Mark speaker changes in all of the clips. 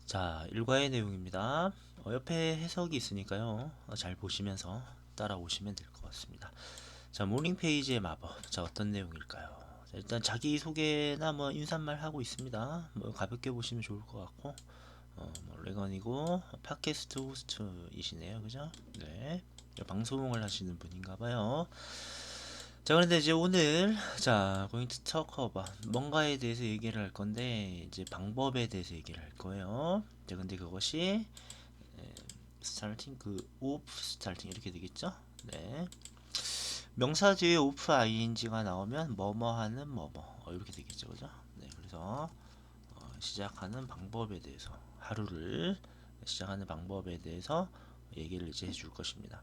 Speaker 1: 자, 일과의 내용입니다. 옆에 해석이 있으니까요. 잘 보시면서 따라오시면 될 것 같습니다. 자, 모닝 페이지의 마법. 자, 어떤 내용일까요? 자, 일단 자기소개나 뭐 인사말 하고 있습니다. 뭐 가볍게 보시면 좋을 것 같고, 뭐 레건이고 팟캐스트 호스트이시네요. 그죠? 네. 방송을 하시는 분인가 봐요. 자, 그런데 이제 오늘 going to talk about 뭔가에 대해서 얘기를 할 건데 이제 방법에 대해서 얘기를 할 거예요. 자, 근데 그것이 starting off starting 이렇게 되겠죠? 네. 명사 뒤에 off ing가 나오면 뭐뭐 하는 뭐뭐 이렇게 되겠죠, 그죠? 네. 그래서 시작하는 방법에 대해서 하루를 시작하는 방법에 대해서 얘기를 이제 해줄 것입니다.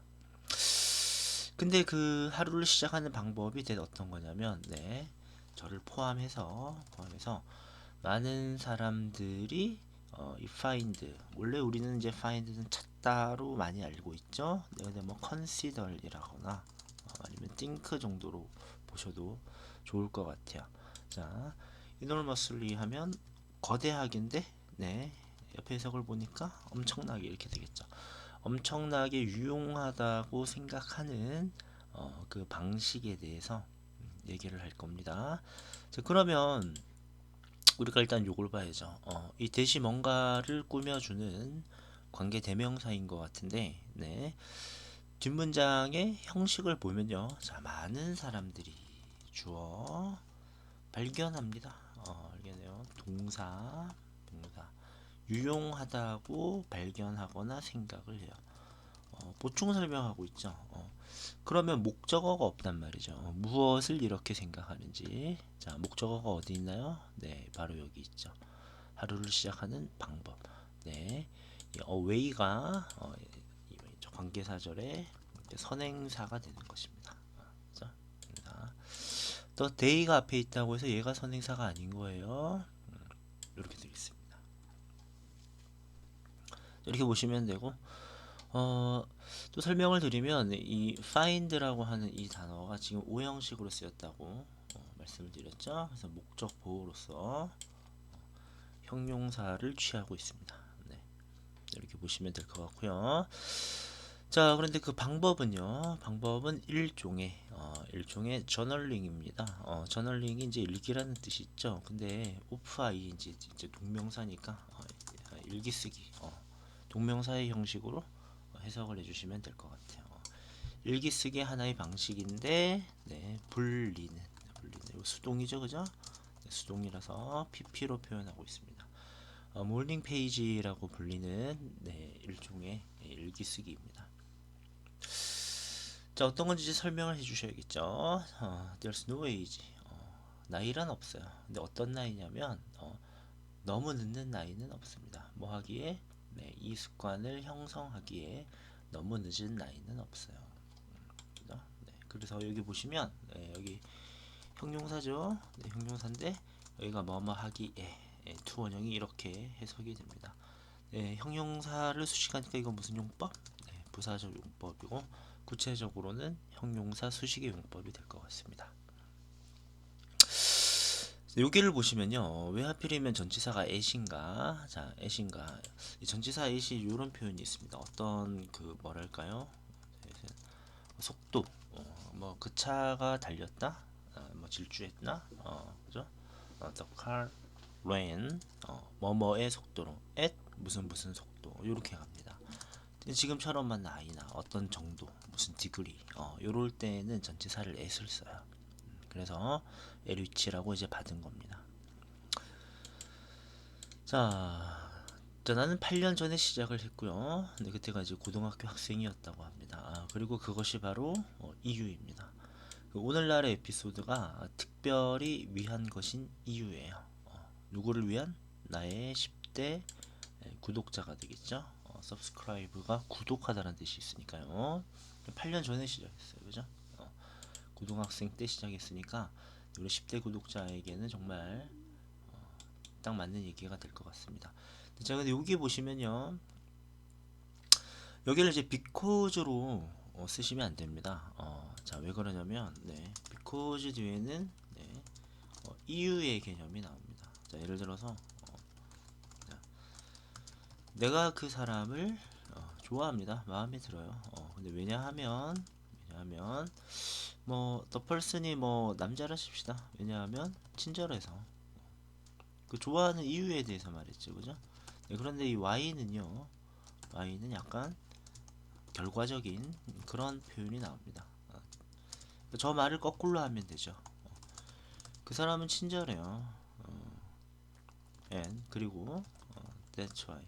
Speaker 1: 근데 그 하루를 시작하는 방법이 대체 어떤 거냐면, 네, 저를 포함해서 많은 사람들이 이 find, 원래 우리는 이제 find는 찾다로 많이 알고 있죠. 네, 근데 뭐 consider이라거나 아니면 think 정도로 보셔도 좋을 것 같아요. 자, enormously 하면 거대하게인데, 네, 옆에 해석을 보니까 엄청나게 이렇게 되겠죠. 엄청나게 유용하다고 생각하는 그 방식에 대해서 얘기를 할 겁니다. 자, 그러면 우리가 일단 요걸 봐야죠. 이 대시 뭔가를 꾸며주는 관계 대명사인 것 같은데, 네. 뒷문장의 형식을 보면요. 자, 많은 사람들이 주어 발견합니다. 발견해요. 동사. 유용하다고 발견하거나 생각을 해요. 보충 설명하고 있죠. 그러면 목적어가 없단 말이죠. 무엇을 이렇게 생각하는지. 자, 목적어가 어디 있나요? 네, 바로 여기 있죠. 하루를 시작하는 방법. 네, away가 관계사절의 선행사가 되는 것입니다. 그죠? 또 day가 앞에 있다고 해서 얘가 선행사가 아닌 거예요. 이렇게 되겠습니다. 이렇게 보시면 되고, 어, 또 설명을 드리면 이 find라고 하는 이 단어가 지금 오형식으로 쓰였다고 말씀을 드렸죠. 그래서 목적 보호로서 형용사를 취하고 있습니다. 네, 이렇게 보시면 될 것 같고요. 자, 그런데 그 방법은 일종의 저널링입니다. 저널링이 이제 일기라는 뜻이 있죠. 근데 오프 ing 이제 동명사니까 일기 쓰기 동명사의 형식으로 해석을 해주시면 될 것 같아요. 일기 쓰기 하나의 방식인데, 네, 분리는 수동이죠, 그죠? 네, 수동이라서 pp로 표현하고 있습니다. 몰딩 페이지라고 불리는 네, 일종의 일기 쓰기입니다. 자, 어떤 건지 설명을 해주셔야겠죠. There's no age. 나이란 없어요. 근데 어떤 나이냐면 너무 늦는 나이는 없습니다. 뭐 하기에? 네, 이 습관을 형성하기에 너무 늦은 나이는 없어요. 그죠? 네, 그래서 여기 보시면 네, 여기 형용사죠. 네, 형용사인데 여기가 뭐뭐 하기에 투원형이 이렇게 해석이 됩니다. 네, 형용사를 수식하니까 이건 무슨 용법? 네, 부사적 용법이고 구체적으로는 형용사 수식의 용법이 될 것 같습니다. 여기를 보시면요. 왜 하필이면 전치사가 at인가? 자, at인가? 이 전치사 at이 이런 표현이 있습니다. 어떤 그 뭐랄까요? 속도. 뭐 그 차가 달렸다. 뭐 질주했나? 그죠? The car ran. 뭐뭐의 속도로. at 무슨 속도. 이렇게 갑니다. 지금처럼만 나이나 어떤 정도, 무슨 디그리. 요럴 때는 전치사를 at을 써요. 그래서 LH라고 이제 받은 겁니다. 자, 나는 8년 전에 시작을 했고요. 근데 그때가 이제 고등학교 학생이었다고 합니다. 그리고 그것이 바로 이유입니다. 오늘날의 에피소드가 특별히 위한 것인 이유예요. 누구를 위한? 나의 10대 구독자가 되겠죠. subscribe가 구독하다는 뜻이 있으니까요. 8년 전에 시작했어요. 그죠? 고등학생 때 시작했으니까 우리 10대 구독자에게는 정말 딱 맞는 얘기가 될 것 같습니다. 자, 근데 여기 보시면요. 여기를 이제 because로 쓰시면 안 됩니다. 자, 왜 그러냐면, 네, because 뒤에는 네, 이유의 개념이 나옵니다. 자, 예를 들어서, 내가 그 사람을 좋아합니다. 마음에 들어요. 근데 왜냐하면 뭐 the person이 뭐 남자라 칩시다. 왜냐하면 친절해서 그 좋아하는 이유에 대해서 말했죠, 그죠? 네, 그런데 이 Y는 약간 결과적인 그런 표현이 나옵니다. 저 말을 거꾸로 하면 되죠. 그 사람은 친절해요. and 그리고 that's why.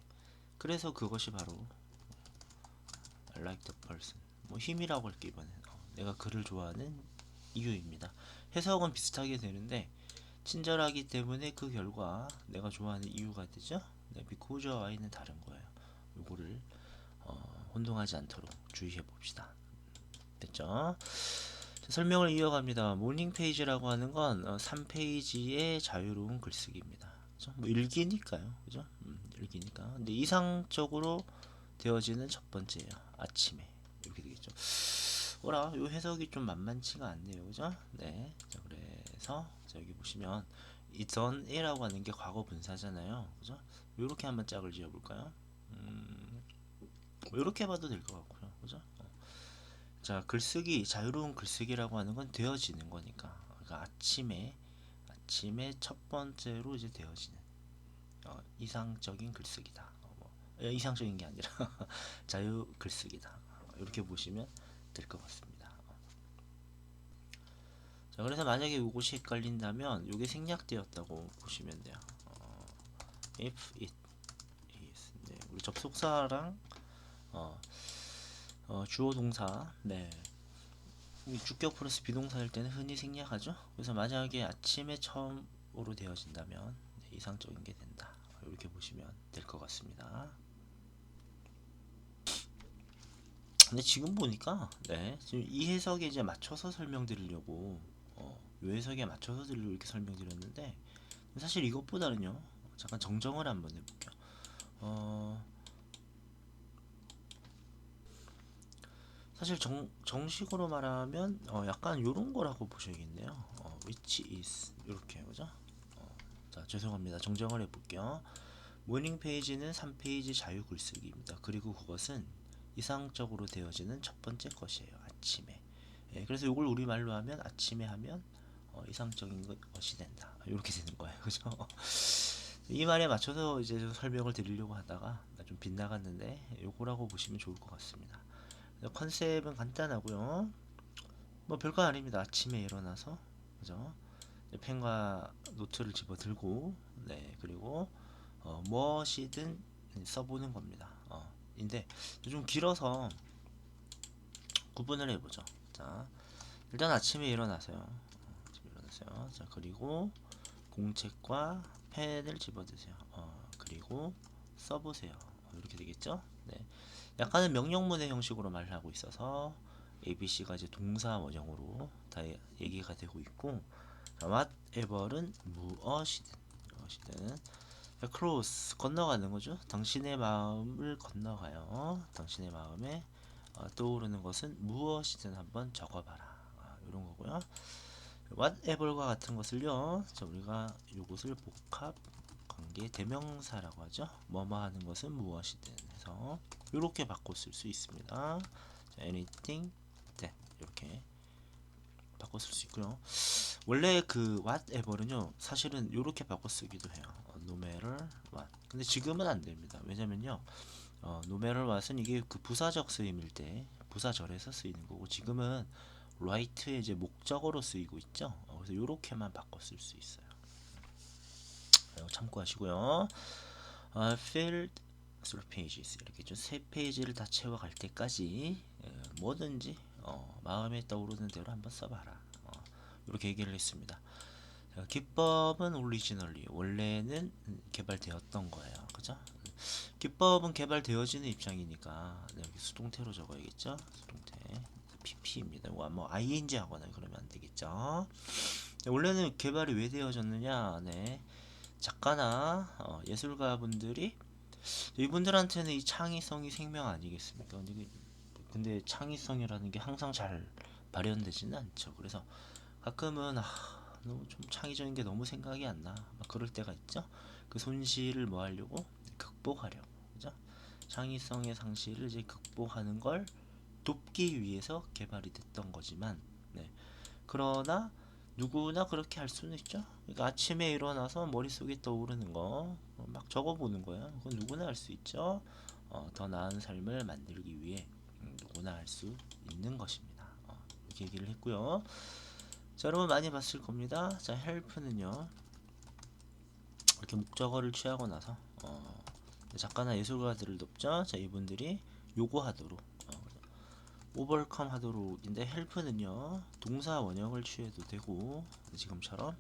Speaker 1: 그래서 그것이 바로 I like the person. 뭐 힘이라고 할게 이번엔. 내가 그를 좋아하는 이유입니다. 해석은 비슷하게 되는데 친절하기 때문에 그 결과 내가 좋아하는 이유가 되죠. 네, because Y는 다른 거예요. 요거를 혼동하지 않도록 주의해 봅시다. 됐죠? 자, 설명을 이어갑니다. 모닝 페이지라고 하는 건 3페이지의 자유로운 글쓰기입니다. 그죠? 뭐 일기니까요. 그죠? 일기니까. 근데 이상적으로 되어지는 첫 번째예요. 아침에. 이렇게 되겠죠. 뭐라, 요 해석이 좀 만만치가 않네요. 그죠? 네. 자, 그래서 자, 여기 보시면 이 done이라고 하는 게 과거 분사잖아요. 그죠? 요렇게 한번 짝을 지어 볼까요? 요렇게 봐도 될 것 같고요. 그죠? 자, 글쓰기, 자유로운 글쓰기라고 하는 건 되어지는 거니까. 그러니까 아침에 첫 번째로 이제 되어지는 이상적인 글쓰기다. 이상적인 게 아니라 자유 글쓰기다. 이렇게 보시면 될 것 같습니다. 자, 그래서 만약에 이것이 헷갈린다면 이게 생략되었다고 보시면 돼요. if it is. 네, 우리 접속사랑 어, 주어 동사. 네. 이 주격 플러스 비동사일 때는 흔히 생략하죠. 그래서 만약에 아침에 처음으로 되어진다면 네, 이상적인 게 된다. 이렇게 보시면 될 것 같습니다. 근데 지금 보니까 네, 지금 이 해석에 이제 맞춰서 설명드리려고 요 해석에 맞춰서 드리려고 이렇게 설명드렸는데 사실 이것보다는요. 잠깐 정정을 한번 해볼게요. 사실 정식으로 말하면 약간 요런 거라고 보셔야겠네요. which is 이렇게 그죠? 자, 죄송합니다. 정정을 해볼게요. 모닝 페이지는 3페이지 자유 글쓰기입니다. 그리고 그것은 이상적으로 되어지는 첫 번째 것이에요. 아침에. 예, 그래서 이걸 우리말로 하면 아침에 하면 이상적인 것이 된다. 이렇게 되는 거예요. 그죠? 이 말에 맞춰서 이제 좀 설명을 드리려고 하다가 좀 빗나갔는데 요거라고 보시면 좋을 것 같습니다. 컨셉은 간단하고요. 뭐 별거 아닙니다. 아침에 일어나서 그죠? 펜과 노트를 집어 들고 네 그리고 무엇이든 써보는 겁니다. 인데 좀 길어서 구분을 해보죠. 자 일단 아침에 일어나서요. 자 그리고 공책과 펜을 집어드세요. 그리고 써보세요. 이렇게 되겠죠? 네. 약간은 명령문의 형식으로 말을 하고 있어서 ABC가 이제 동사 원형으로 다 얘기가 되고 있고 whatever는 무엇이든 cross 건너가는 거죠. 당신의 마음을 건너가요. 당신의 마음에 떠오르는 것은 무엇이든 한번 적어봐라. 이런 거고요. whatever과 같은 것을요. 자, 우리가 이것을 복합 관계 대명사라고 하죠. 뭐뭐 하는 것은 무엇이든 해서 이렇게 바꿔 쓸 수 있습니다. 자, anything that 이렇게 바꿔 쓸 수 있고요. 원래 그 whatever는요. 사실은 이렇게 바꿔 쓰기도 해요. no matter what. 근데 지금은 안 됩니다. 왜냐면요. no matter what은 이게 그 부사적 쓰임일 때 부사절에서 쓰이는 거고 지금은 right의 이제 목적어로 쓰이고 있죠. 그래서 이렇게만 바꿔 쓸 수 있어요. 참고하시고요. filled through pages 이렇게 좀 세 페이지를 다 채워갈 때까지 뭐든지 마음에 떠오르는 대로 한번 써봐라. 이렇게 얘기를 했습니다. 기법은 originally 원래는 개발되었던 거예요. 그죠? 기법은 개발되어지는 입장이니까 네, 여기 수동태로 적어야겠죠? 수동태 pp입니다. 뭐 ing 하거나 그러면 안 되겠죠? 네, 원래는 개발이 왜 되어졌느냐? 네. 작가나 예술가분들이 이분들한테는 이 창의성이 생명 아니겠습니까? 근데 창의성이라는 게 항상 잘 발현되지는 않죠. 그래서 가끔은 너무 좀 창의적인 게 너무 생각이 안 나. 막 그럴 때가 있죠. 그 손실을 뭐 하려고 극복하려고. 그죠? 창의성의 상실을 이제 극복하는 걸 돕기 위해서 개발이 됐던 거지만, 네. 그러나 누구나 그렇게 할 수는 있죠. 그러니까 아침에 일어나서 머릿속에 떠오르는 거 막 적어보는 거야. 그건 누구나 할 수 있죠. 더 나은 삶을 만들기 위해 누구나 할 수 있는 것입니다. 이렇게 얘기를 했고요. 자, 여러분 많이 봤을 겁니다. 자, help는요. 이렇게 목적어를 취하고 나서 작가나 예술가들을 돕죠. 자, 이분들이 요구하도록 오버컴 하도록인데 help는요 동사 원형을 취해도 되고 지금처럼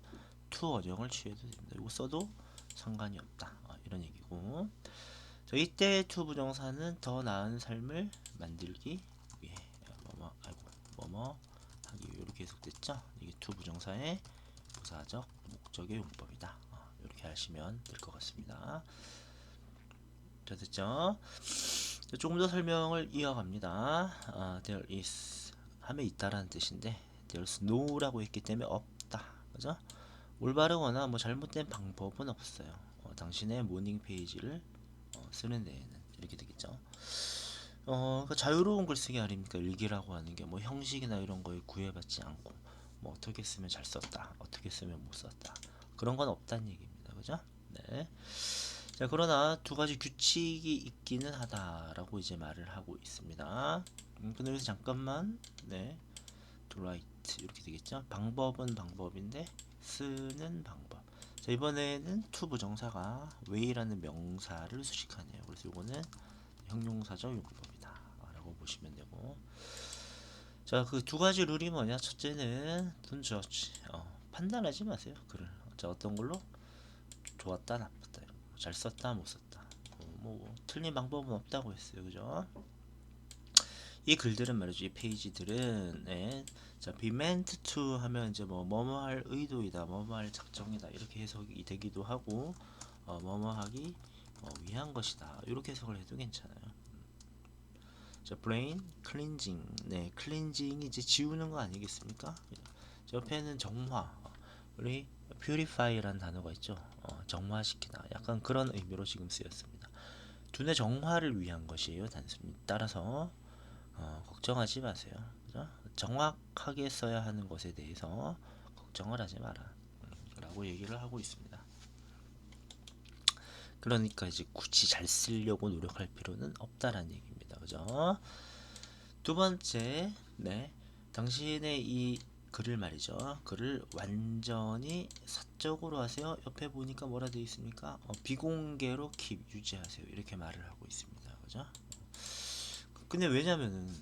Speaker 1: to 원형을 취해도 됩니다. 이거 써도 상관이 없다. 이런 얘기고. 자, 이때 to 부정사는 더 나은 삶을 만들기 위해 뭐뭐 하기 위해 이렇게 해석됐죠. 이게 to 부정사의 부사적 목적의 용법이다. 이렇게 하시면 될 것 같습니다. 자, 됐죠? 조금 더 설명을 이어갑니다. There is 함에 있다라는 뜻인데 there's no라고 했기 때문에 없다. 그죠? 올바르거나 뭐 잘못된 방법은 없어요. 당신의 모닝 페이지를 쓰는 데에는 이렇게 되겠죠. 그러니까 자유로운 글쓰기 아닙니까? 일기라고 하는 게 뭐 형식이나 이런 거에 구애받지 않고 뭐 어떻게 쓰면 잘 썼다, 어떻게 쓰면 못 썼다 그런 건 없다는 얘기입니다. 그죠? 네. 자, 그러나 두 가지 규칙이 있기는 하다라고 이제 말을 하고 있습니다. 근데 여기서 잠깐만, 네, to write 이렇게 되겠죠. 방법은 방법인데 쓰는 방법. 자, 이번에는 to 부정사가 way라는 명사를 수식하네요. 그래서 이거는 형용사적 용법이다라고 보시면 되고. 자, 그 두 가지 룰이 뭐냐? 첫째는 don't judge. 판단하지 마세요. 글을. 자, 어떤 걸로 좋았다, 나빴다, 잘 썼다, 못 썼다. 뭐 틀린 방법은 없다고 했어요. 그죠? 이 글들은 말이죠. 이 페이지들은 네. 자, be meant to 하면 이제 뭐뭐 할 의도이다, 뭐뭐 할 작정이다 이렇게 해석이 되기도 하고 뭐뭐 하기 위한 것이다 이렇게 해석을 해도 괜찮아요. 자, brain cleansing. 네, cleansing이 이제 지우는 거 아니겠습니까? 옆에는 정화, 우리 purify라는 단어가 있죠. 정화시키다. 약간 그런 의미로 지금 쓰였습니다. 두뇌 정화를 위한 것이에요. 단순히. 따라서 걱정하지 마세요. 그죠? 정확하게 써야 하는 것에 대해서 걱정을 하지 마라. 라고 얘기를 하고 있습니다. 그러니까 이제 굳이 잘 쓰려고 노력할 필요는 없다라는 얘기입니다. 그죠? 두 번째, 네, 당신의 이 글을 말이죠. 글을 완전히 사적으로 하세요. 옆에 보니까 뭐라 되어 있습니까? 비공개로 유지하세요. 이렇게 말을 하고 있습니다. 그죠? 근데 왜냐면은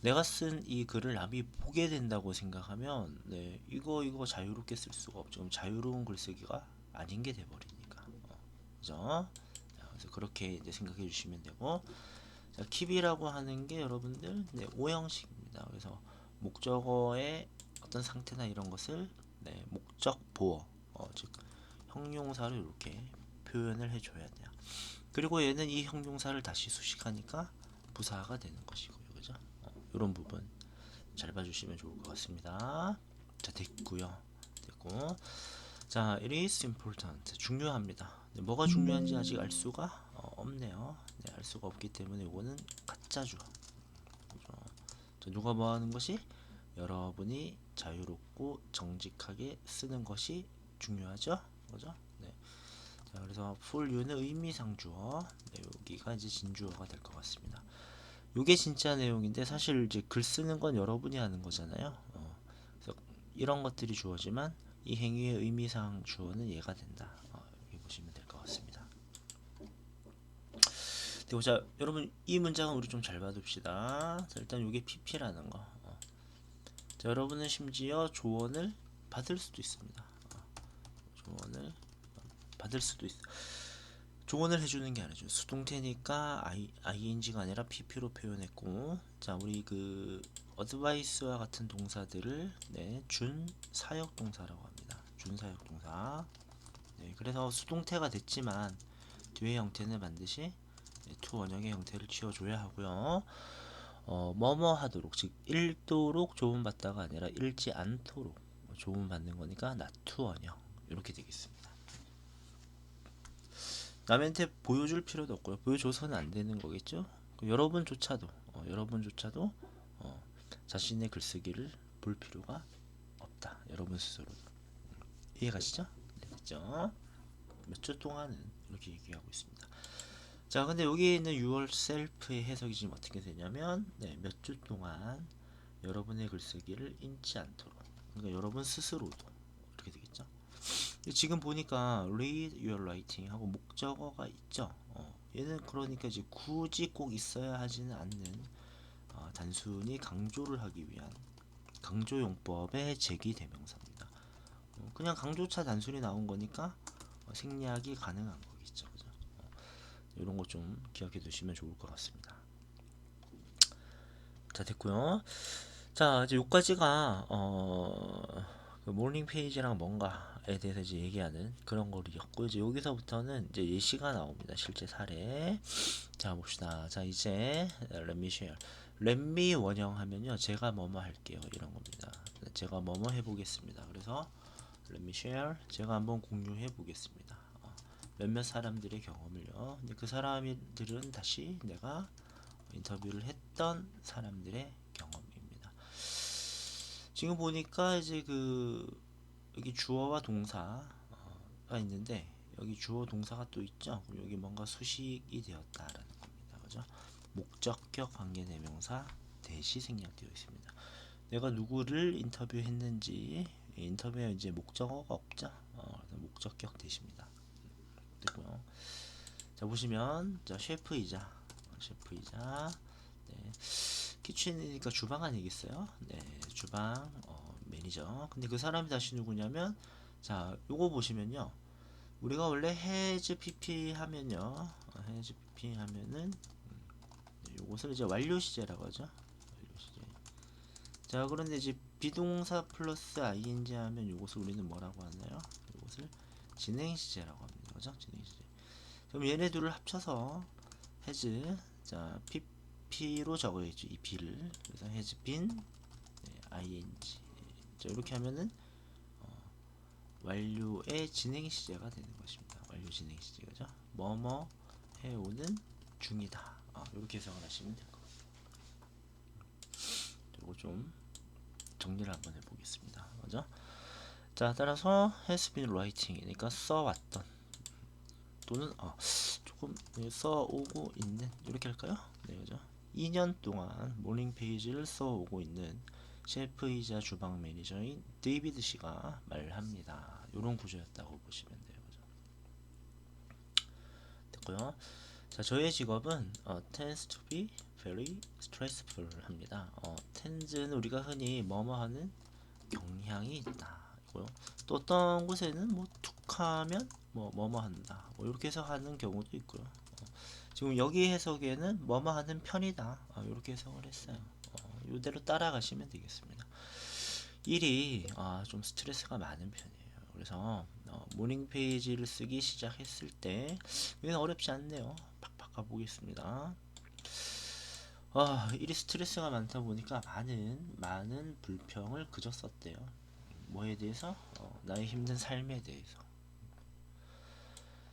Speaker 1: 내가 쓴 이 글을 남이 보게 된다고 생각하면 네, 이거 자유롭게 쓸 수가 없죠. 그럼 자유로운 글쓰기가 아닌 게 돼버리니까. 그죠? 자, 그래서 그렇게 이제 생각해 주시면 되고. 자, keep이라고 하는 게 여러분들 네, 오형식입니다. 그래서 목적어의 어떤 상태나 이런 것을 네, 목적 보어, 즉 형용사로 이렇게 표현을 해줘야 돼요. 그리고 얘는 이 형용사를 다시 수식하니까 부사가 되는 것이고요. 그죠? 이런 부분 잘 봐주시면 좋을 것 같습니다. 자, 됐고요. 됐고. 자, it is important. 중요합니다. 네, 뭐가 중요한지 아직 알 수가 없네요. 네, 알 수가 없기 때문에 이거는 가짜죠. 자, 누가 뭐 하는 것이? 여러분이 자유롭고 정직하게 쓰는 것이 중요하죠. 그죠? 네. 자, 그래서 for you는 의미상주어. 네, 여기가 이제 진주어가 될 것 같습니다. 이게 진짜 내용인데 사실 이제 글 쓰는 건 여러분이 하는 거잖아요. 그래서 이런 것들이 주어지만 이 행위의 의미상 주어는 얘가 된다. 이렇게 보시면 될 것 같습니다. 그리고 자, 여러분 이 문장은 우리 좀 잘 봐둡시다. 자, 일단 이게 PP라는 거. 자, 여러분은 심지어 조언을 받을 수도 있습니다. 조언을 받을 수도 있어. 조언을 해주는 게 아니죠. 수동태니까 ing가 아니라 pp로 표현했고, 자, 우리 그 advice와 같은 동사들을 네, 준 사역 동사라고 합니다. 준 사역 동사. 네, 그래서 수동태가 됐지만 뒤에 형태는 반드시 to 원형의 형태를 취해줘야 하고요. 뭐뭐 하도록, 즉 읽도록 조언받다가 아니라 읽지 않도록 조언받는 거니까 not to 원형 이렇게 되겠습니다. 남한테 보여줄 필요도 없고요. 보여줘서는 안 되는 거겠죠. 여러분조차도 어, 자신의 글쓰기를 볼 필요가 없다. 여러분 스스로도. 이해가시죠? 네, 됐죠? 몇 주 동안은 이렇게 얘기하고 있습니다. 자, 근데 여기 있는 yourself의 해석이 지금 어떻게 되냐면, 네, 몇 주 동안 여러분의 글쓰기를 잊지 않도록. 그러니까 여러분 스스로도 이렇게 되겠죠. 지금 보니까 read your writing 하고 목적어가 있죠. 얘는 그러니까 이제 굳이 꼭 있어야 하지는 않는 단순히 강조를 하기 위한 강조용법의 제기대명사입니다. 그냥 강조차 단순히 나온 거니까 생략이 가능한 거겠죠. 그죠? 이런 거 좀 기억해 두시면 좋을 것 같습니다. 자, 됐고요. 자, 이제 요까지가 그 모닝 페이지랑 뭔가에 대해서 이제 얘기하는 그런 거였고, 이제 여기서부터는 이제 예시가 나옵니다. 실제 사례. 자, 봅시다. 자, 이제 let me share. let me 원형하면요, 제가 뭐뭐 할게요, 이런 겁니다. 제가 뭐뭐 해보겠습니다. 그래서 let me share, 제가 한번 공유해 보겠습니다. 몇몇 사람들의 경험을요. 근데 그 사람들은 다시 내가 인터뷰를 했던 사람들의 경험입니다. 지금 보니까 이제 여기 주어와 동사가 있는데, 여기 주어 동사가 또 있죠. 여기 뭔가 수식이 되었다라는 겁니다. 그죠? 목적격 관계대명사 대시 생략되어 있습니다. 내가 누구를 인터뷰했는지, 인터뷰에 이제 목적어가 없죠. 목적격 대시입니다. 되고요. 자, 보시면 자, 셰프이자 네, 키친이니까 주방 아니겠어요? 네, 주방 매니저. 근데 그 사람이 다시 누구냐면, 자, 요거 보시면요, 우리가 원래 has pp 하면요, has pp 하면은 요것을 이제 완료 시제라고 하죠. 완료 시제. 자, 그런데 이제 비동사 플러스 ing 하면 요것을 우리는 뭐라고 하나요? 요것을 진행 시제라고 합니다. 그죠? 진행 시제. 그럼 얘네 둘을 합쳐서 has, 자, pp로 적어야죠. 이 b를. 그래서 has been, 네, ing. 자, 이렇게 하면은 완료의 진행 시제가 되는 것입니다. 완료 진행 시제. 그죠? 뭐뭐 해오는 중이다. 이렇게 해석을 하시면 될 것 같아요. 그리고 좀 정리를 한번 해보겠습니다. 그죠? 자, 따라서 has been writing이니까 써왔던, 또는 조금 써오고 있는, 이렇게 할까요? 네, 그죠? 2년 동안 모닝 페이지를 써오고 있는 셰프이자 주방 매니저인 데이비드 씨가 말합니다. 이런 구조였다고 보시면 돼요. 그죠? 됐고요. 자, 저의 직업은 tends to be very stressful 합니다. tends는 우리가 흔히 뭐뭐 하는 경향이 있다. 이고요. 또 어떤 곳에는 뭐 툭하면 뭐뭐 한다. 이렇게 해석하는 경우도 있고요. 지금 여기 해석에는 뭐뭐 하는 편이다. 이렇게 해석을 했어요. 이대로 따라가시면 되겠습니다. 일이 좀 스트레스가 많은 편이에요. 그래서 모닝 페이지를 쓰기 시작했을 때 이건 어렵지 않네요. 팍팍 가보겠습니다. 일이 스트레스가 많다 보니까 많은 불평을 그저 썼대요. 뭐에 대해서? 나의 힘든 삶에 대해서.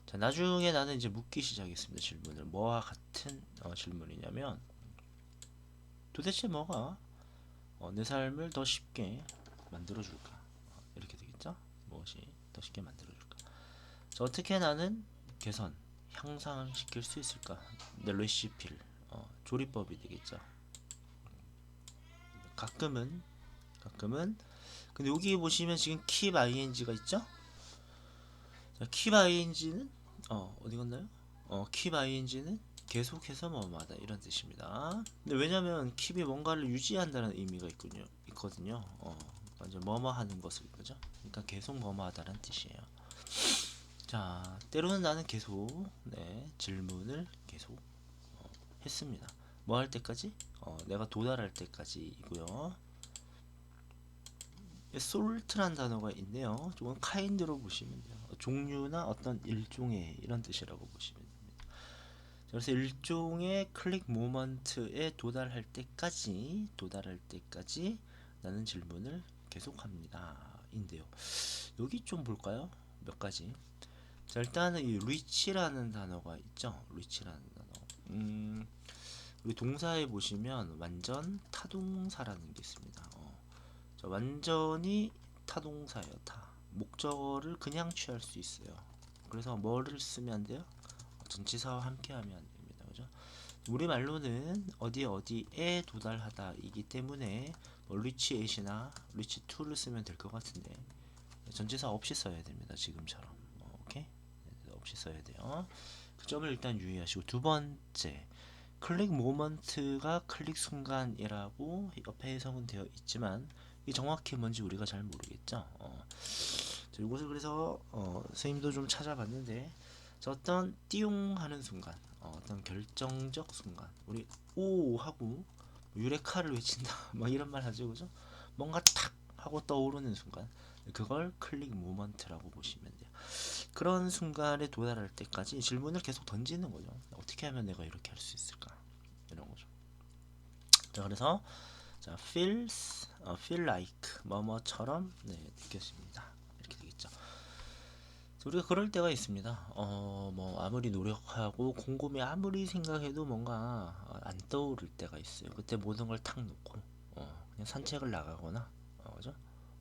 Speaker 1: 자, 나중에 나는 이제 묻기 시작했습니다. 질문을. 뭐와 같은 질문이냐면, 도대체 뭐가 내 삶을 더 쉽게 만들어줄까? 이렇게 되겠죠? 무엇이 더 쉽게 만들어줄까? 자, 어떻게 나는 개선, 향상시킬 수 있을까? 내 레시피를, 조리법이 되겠죠. 가끔은, 근데 여기 보시면 지금 keep ing가 있죠? 자, keep ing는 어디 갔나요? keep ing는 계속해서 뭐뭐하다 이런 뜻입니다. 근데 왜냐면 keep이 뭔가를 유지한다는 의미가 있거든요. 완전 뭐뭐 하는 것을, 그죠? 그러니까 계속 뭐뭐 하다라는 뜻이에요. 자, 때로는 나는 계속 질문을 계속 했습니다. 뭐 할 때까지? 내가 도달할 때까지이고요. 솔트란 단어가 있네요. 조금 카인드로 보시면 돼요. 종류나 어떤 일종의 이런 뜻이라고 보시면 됩니다. 그래서 일종의 클릭 모먼트에 도달할 때까지 나는 질문을 계속합니다. 인데요. 여기 좀 볼까요? 몇 가지. 자, 일단은 이 reach라는 단어가 있죠. reach라는 단어. 우리 동사에 보시면 완전 타동사라는 게 있습니다. 자, 완전히 타동사예요. 타. 목적어를 그냥 취할 수 있어요. 그래서 뭐를 쓰면 안 돼요? 전치사와 함께 하면 안 됩니다. 그죠? 우리말로는 어디에 도달하다이기 때문에 뭐 reach at이나 reach to를 쓰면 될 것 같은데 전치사 없이 써야 됩니다. 지금처럼. 오케이? 없이 써야 돼요. 그 점을 일단 유의하시고, 두 번째, 클릭 모먼트가 클릭 순간이라고 옆에 해석은 되어 있지만 이 정확히 뭔지 우리가 잘 모르겠죠. 이것을 그래서 선생님도 좀 찾아봤는데, 어떤 띠용 하는 순간, 어떤 결정적 순간, 우리 오 하고 유레카를 외친다 막 이런 말 하죠, 그죠? 뭔가 탁 하고 떠오르는 순간, 그걸 클릭 모먼트라고 보시면 돼요. 그런 순간에 도달할 때까지 질문을 계속 던지는 거죠. 어떻게 하면 내가 이렇게 할 수 있을까? 이런 거죠. 자, 그래서 자, feel like 뭐뭐처럼 네, 느껴집니다. 이렇게 되겠죠. 우리가 그럴 때가 있습니다. 뭐 아무리 노력하고 곰곰이 아무리 생각해도 뭔가 안 떠오를 때가 있어요. 그때 모든 걸 탁 놓고 그냥 산책을 나가거나, 그죠?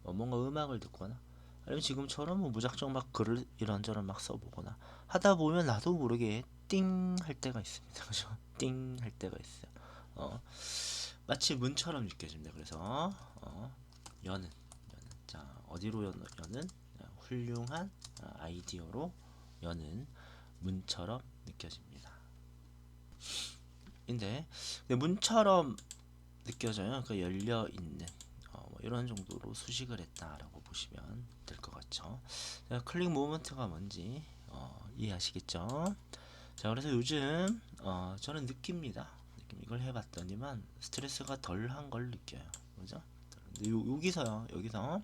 Speaker 1: 뭔가 음악을 듣거나, 아니면 지금처럼 뭐 무작정 막 글을 이런저런 막 써보거나 하다 보면 나도 모르게 띵 할 때가 있습니다. 그죠? 띵 할 때가 있어요. 마치 문처럼 느껴집니다. 그래서 자, 어디로 여는? 훌륭한 아이디어로 여는 문처럼 느껴집니다. 근데 문처럼 느껴져요. 그러니까 열려 있는 뭐 이런 정도로 수식을 했다라고 보시면 될 것 같죠. 자, 클릭 모먼트가 뭔지 이해하시겠죠? 자, 그래서 요즘 저는 느낍니다. 이걸 해봤더니만 스트레스가 덜한 걸 느껴요. 그죠? 근데 여기서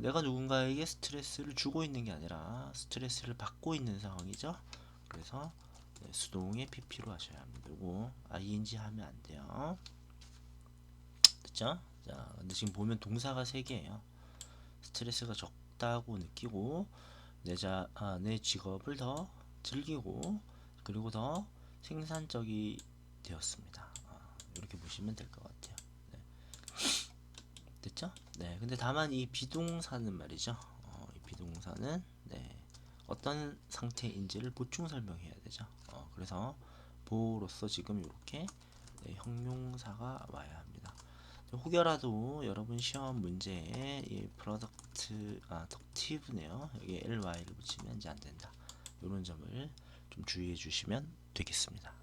Speaker 1: 내가 누군가에게 스트레스를 주고 있는 게 아니라 스트레스를 받고 있는 상황이죠. 그래서 네, 수동의 PP로 하셔야 합니다. 요거 ing 하면 안 돼요. 됐죠? 자, 근데 지금 보면 동사가 3개예요. 스트레스가 적다고 느끼고 내 직업을 더 즐기고 그리고 더 생산적이 되었습니다. 이렇게 보시면 될 것 같아요. 네. 됐죠? 네. 근데 다만 이 비동사는 말이죠. 이 비동사는 네, 어떤 상태인지를 보충 설명해야 되죠. 그래서 보로서 지금 이렇게 네, 형용사가 와야 합니다. 혹여라도 여러분 시험 문제에 이 덕티브네요. 여기 ly를 붙이면 이제 안 된다. 이런 점을 좀 주의해 주시면 되겠습니다.